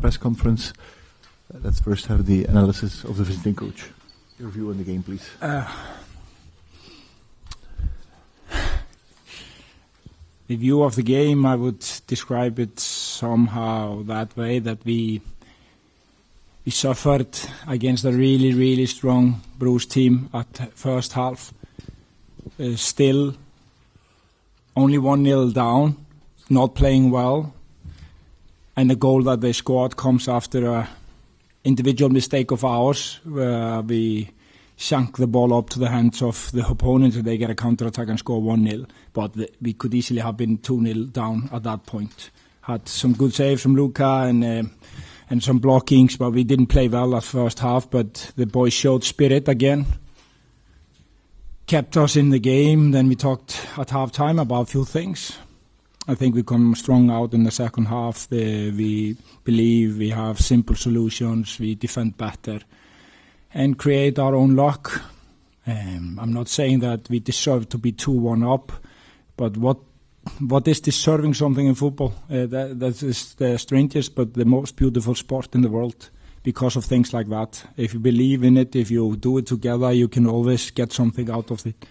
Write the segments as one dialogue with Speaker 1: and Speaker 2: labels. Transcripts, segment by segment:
Speaker 1: press conference. Let's first have the analysis of the visiting coach. Your view on the game, please.
Speaker 2: The view of the game, I would describe it somehow that way, that we suffered against a really, really strong Brugge team at first half. Still only 1-0 down, not playing well. And the goal that they scored comes after an individual mistake of ours, where we shank the ball up to the hands of the opponent and they get a counter-attack and score 1-0. But we could easily have been 2-0 down at that point. Had some good saves from Luka and some blockings, but we didn't play well at first half. But the boys showed spirit again, kept us in the game. Then we talked at half-time about a few things. I think we come strong out in the second half. We believe we have simple solutions. We defend better and create our own luck. I'm not saying that we deserve to be 2-1 up, but what is deserving something in football? That is the strangest but the most beautiful sport in the world because of things like that. If you believe in it, if you do it together, you can always get something out of it.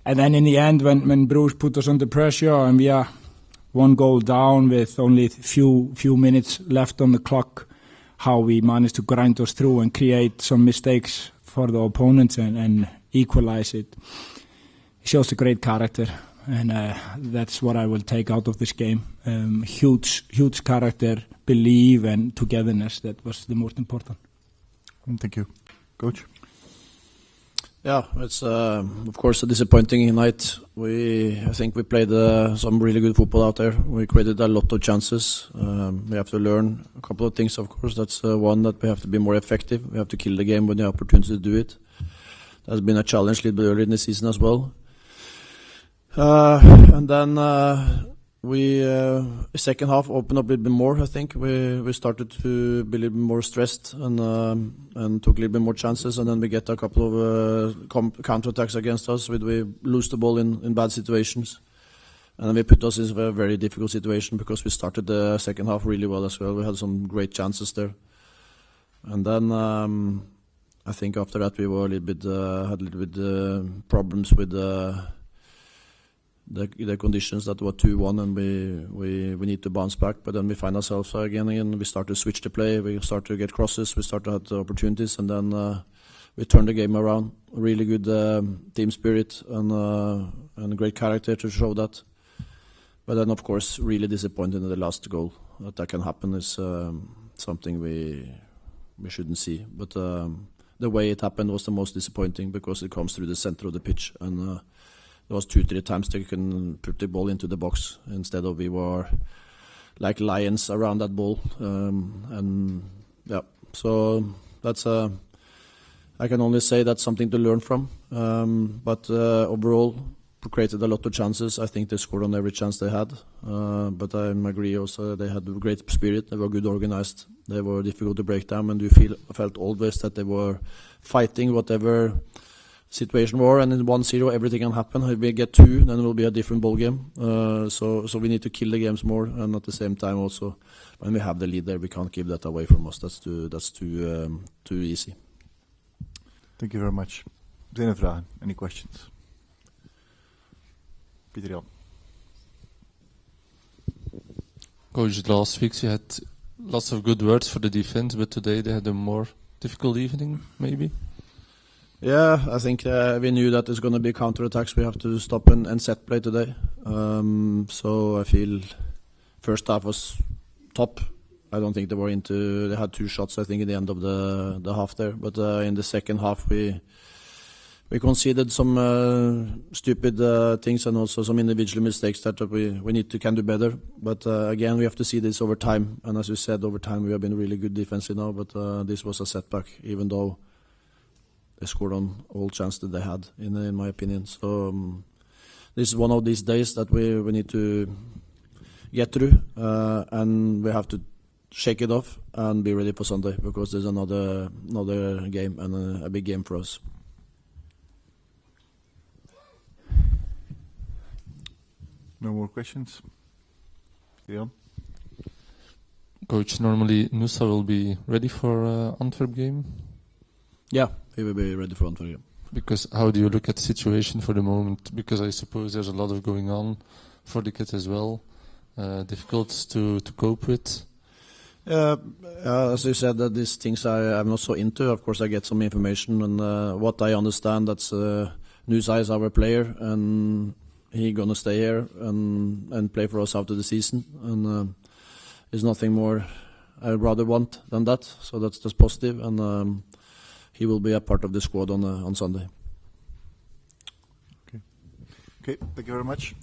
Speaker 2: And then in the end, when Brugge put us under pressure and we are 1 goal down with only few minutes left on the clock, how we managed to grind us through and create some mistakes for the opponents and equalize it. It shows a great character, and that's what I will take out of this game. Huge character, belief and togetherness. That was the most important.
Speaker 1: Thank you. Coach?
Speaker 3: Yeah, it's of course a disappointing night. I think we played some really good football out there. We created a lot of chances. We have to learn a couple of things, of course. That's one, that we have to be more effective. We have to kill the game when the opportunity to do it. That's been a challenge a little bit early in the season as well. And then we second half opened up a little bit more. I think we started to be a little bit more stressed and took a little bit more chances, and then we get a couple of counter-attacks against us. We lose the ball in bad situations, and then we put us in a very difficult situation because we started the second half really well as well. We had some great chances there, and then I think after that we were had a little bit problems with the conditions that were 2-1, and we need to bounce back. But then we find ourselves again, and we start to switch the play. We start to get crosses. We start to have opportunities, and then we turn the game around. Really good team spirit and great character to show that. But then, of course, really disappointed in the last goal. That can happen is something we shouldn't see. But the way it happened was the most disappointing because it comes through the center of the pitch, and there was 2-3 times they can put the ball into the box instead of we were like lions around that ball. And yeah, so that's I can only say that's something to learn from. But overall, created a lot of chances. I think they scored on every chance they had. But I agree also they had a great spirit. They were good organized. They were difficult to break down, and felt always that they were fighting whatever situation war, and in 1-0 everything can happen. If we get 2, then it will be a different ball game. So we need to kill the games more, and at the same time also when we have the lead there, we can't give that away from us. That's too easy.
Speaker 1: Thank you very much. Zijn er vragen? Any questions? Pieter Jan.
Speaker 4: Coach, last week you had lots of good words for the defense, but today they had a more difficult evening, maybe?
Speaker 3: Yeah, I think we knew that there's going to be counter-attacks. We have to stop and set play today. So I feel first half was top. I don't think they had 2 shots, I think, in the end of the half there. But in the second half we conceded some stupid things and also some individual mistakes that we can do better. But again, we have to see this over time. And as you said, over time we have been really good defensive now. But this was a setback, even though they scored on all chances that they had, in my opinion. So this is one of these days that we need to get through, and we have to shake it off and be ready for Sunday, because there's another game and a big game for us.
Speaker 1: No more questions? Yeah.
Speaker 4: Coach, normally Nusa will be ready for Antwerp game.
Speaker 3: Yeah, he will be ready for Antwerp.
Speaker 4: Because how do you look at the situation for the moment? Because I suppose there's a lot of going on for the kid as well. Difficult to cope with.
Speaker 3: As you said, that these things I'm not so into. Of course, I get some information, and what I understand, that's Nusa is our player, and he gonna stay here and play for us after the season. And there's nothing more I'd rather want than that. So that's positive, and he will be a part of the squad on Sunday.
Speaker 1: Okay, thank you very much.